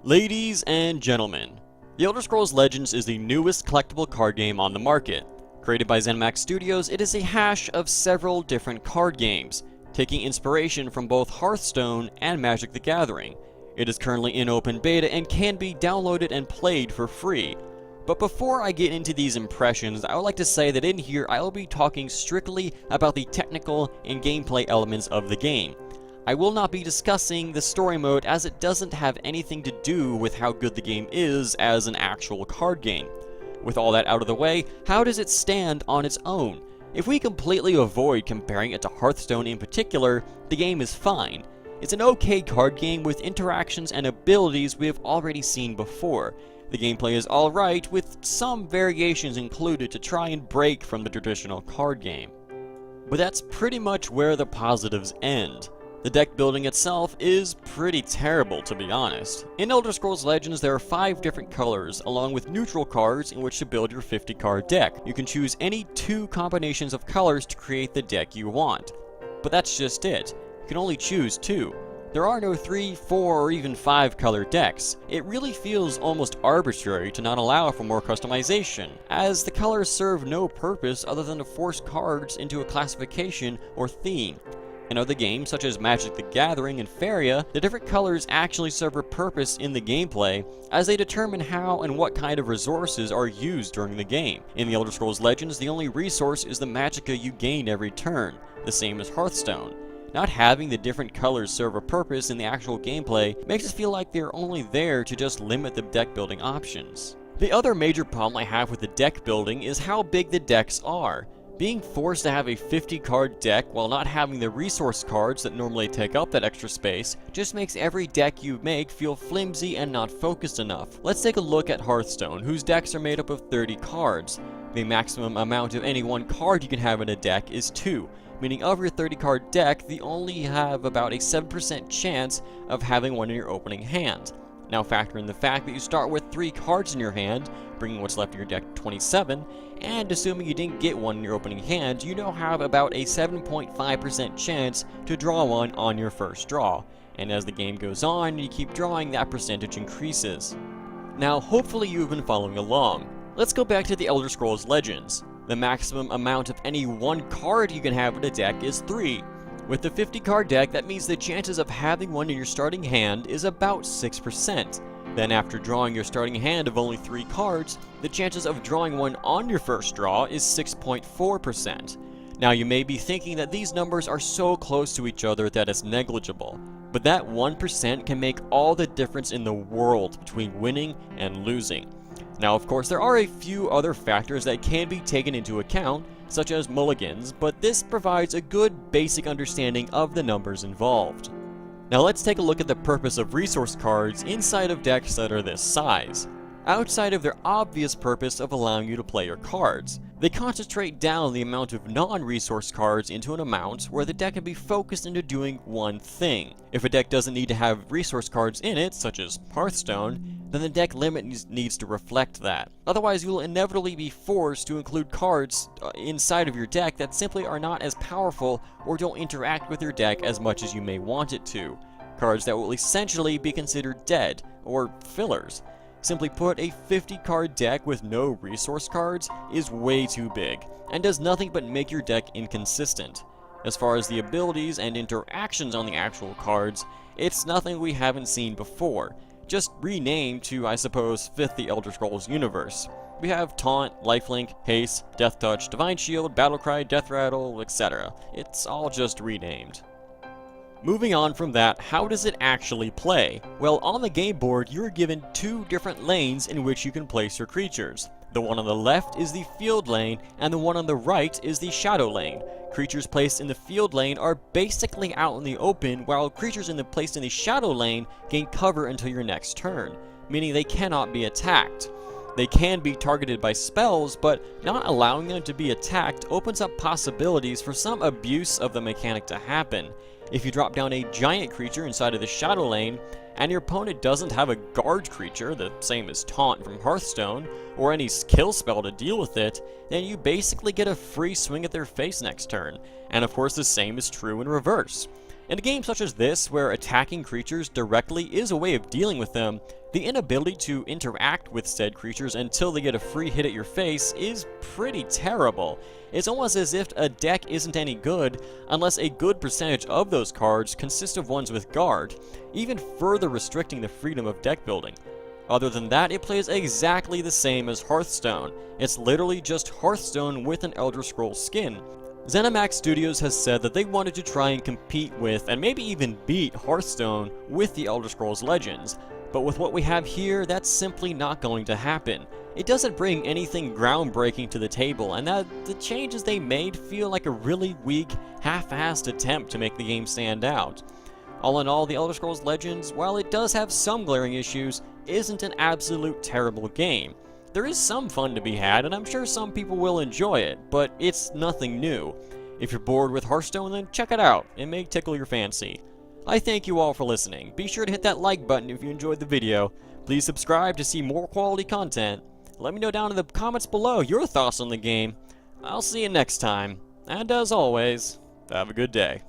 Ladies and gentlemen, The Elder Scrolls Legends is the newest collectible card game on the market. Created by Zenimax Studios, it is a hash of several different card games, taking inspiration from both Hearthstone and Magic the Gathering. It is currently in open beta and can be downloaded and played for free. But before I get into these impressions, I would like to say that in here I will be talking strictly about the technical and gameplay elements of the game. I will not be discussing the story mode as it doesn't have anything to do with how good the game is as an actual card game. With all that out of the way, how does it stand on its own? If we completely avoid comparing it to Hearthstone in particular, the game is fine. It's an okay card game with interactions and abilities we have already seen before. The gameplay is alright, with some variations included to try and break from the traditional card game. But that's pretty much where the positives end. The deck building itself is pretty terrible, to be honest. In Elder Scrolls Legends, there are 5 different colors, along with neutral cards in which to build your 50-card deck. You can choose any 2 combinations of colors to create the deck you want. But that's just it. You can only choose 2. There are no 3, 4, or even 5 color decks. It really feels almost arbitrary to not allow for more customization, as the colors serve no purpose other than to force cards into a classification or theme. In other games, such as Magic the Gathering and Faeria, the different colors actually serve a purpose in the gameplay, as they determine how and what kind of resources are used during the game. In the Elder Scrolls Legends, the only resource is the magicka you gain every turn, the same as Hearthstone. Not having the different colors serve a purpose in the actual gameplay makes it feel like they're only there to just limit the deck building options. The other major problem I have with the deck building is how big the decks are. Being forced to have a 50-card deck while not having the resource cards that normally take up that extra space just makes every deck you make feel flimsy and not focused enough. Let's take a look at Hearthstone, whose decks are made up of 30 cards. The maximum amount of any one card you can have in a deck is 2, meaning of your 30-card deck, you only have about a 7% chance of having one in your opening hand. Now factor in the fact that you start with 3 cards in your hand, bringing what's left of your deck to 27, and assuming you didn't get one in your opening hand, you now have about a 7.5% chance to draw one on your first draw. And as the game goes on and you keep drawing, that percentage increases. Now hopefully you've been following along. Let's go back to the Elder Scrolls Legends. The maximum amount of any one card you can have in a deck is 3. With the 50-card deck, that means the chances of having one in your starting hand is about 6%. Then after drawing your starting hand of only 3 cards, the chances of drawing one on your first draw is 6.4%. Now you may be thinking that these numbers are so close to each other that it's negligible, but that 1% can make all the difference in the world between winning and losing. Now of course there are a few other factors that can be taken into account, such as mulligans, but this provides a good basic understanding of the numbers involved. Now let's take a look at the purpose of resource cards inside of decks that are this size. Outside of their obvious purpose of allowing you to play your cards, they concentrate down the amount of non-resource cards into an amount where the deck can be focused into doing one thing. If a deck doesn't need to have resource cards in it, such as Hearthstone, then the deck limit needs to reflect that. Otherwise, you will inevitably be forced to include cards inside of your deck that simply are not as powerful or don't interact with your deck as much as you may want it to. Cards that will essentially be considered dead, or fillers. Simply put, a 50-card deck with no resource cards is way too big, and does nothing but make your deck inconsistent. As far as the abilities and interactions on the actual cards, it's nothing we haven't seen before, just renamed to, I suppose, fit the Elder Scrolls universe. We have Taunt, Lifelink, Haste, Death Touch, Divine Shield, Battlecry, Death Rattle, etc. It's all just renamed. Moving on from that, how does it actually play? Well, on the game board, you are given 2 different lanes in which you can place your creatures. The one on the left is the field lane, and the one on the right is the shadow lane. Creatures placed in the field lane are basically out in the open, while creatures placed in the shadow lane gain cover until your next turn, meaning they cannot be attacked. They can be targeted by spells, but not allowing them to be attacked opens up possibilities for some abuse of the mechanic to happen. If you drop down a giant creature inside of the shadow lane, and your opponent doesn't have a guard creature, the same as Taunt from Hearthstone, or any kill spell to deal with it, then you basically get a free swing at their face next turn, and of course the same is true in reverse. In a game such as this, where attacking creatures directly is a way of dealing with them, The inability to interact with said creatures until they get a free hit at your face is pretty terrible. It's almost as if a deck isn't any good unless a good percentage of those cards consist of ones with guard, even further restricting the freedom of deck building. Other than that, it plays exactly the same as Hearthstone. It's literally just Hearthstone with an Elder Scrolls skin. Zenimax Studios has said that they wanted to try and compete with, and maybe even beat, Hearthstone with the Elder Scrolls Legends. But with what we have here, that's simply not going to happen. It doesn't bring anything groundbreaking to the table, and that the changes they made feel like a really weak, half-assed attempt to make the game stand out. All in all, the Elder Scrolls Legends, while it does have some glaring issues, isn't an absolute terrible game. There is some fun to be had, and I'm sure some people will enjoy it, but it's nothing new. If you're bored with Hearthstone, then check it out. It may tickle your fancy. I thank you all for listening. Be sure to hit that like button if you enjoyed the video. Please subscribe to see more quality content. Let me know down in the comments below your thoughts on the game. I'll see you next time. And as always, have a good day.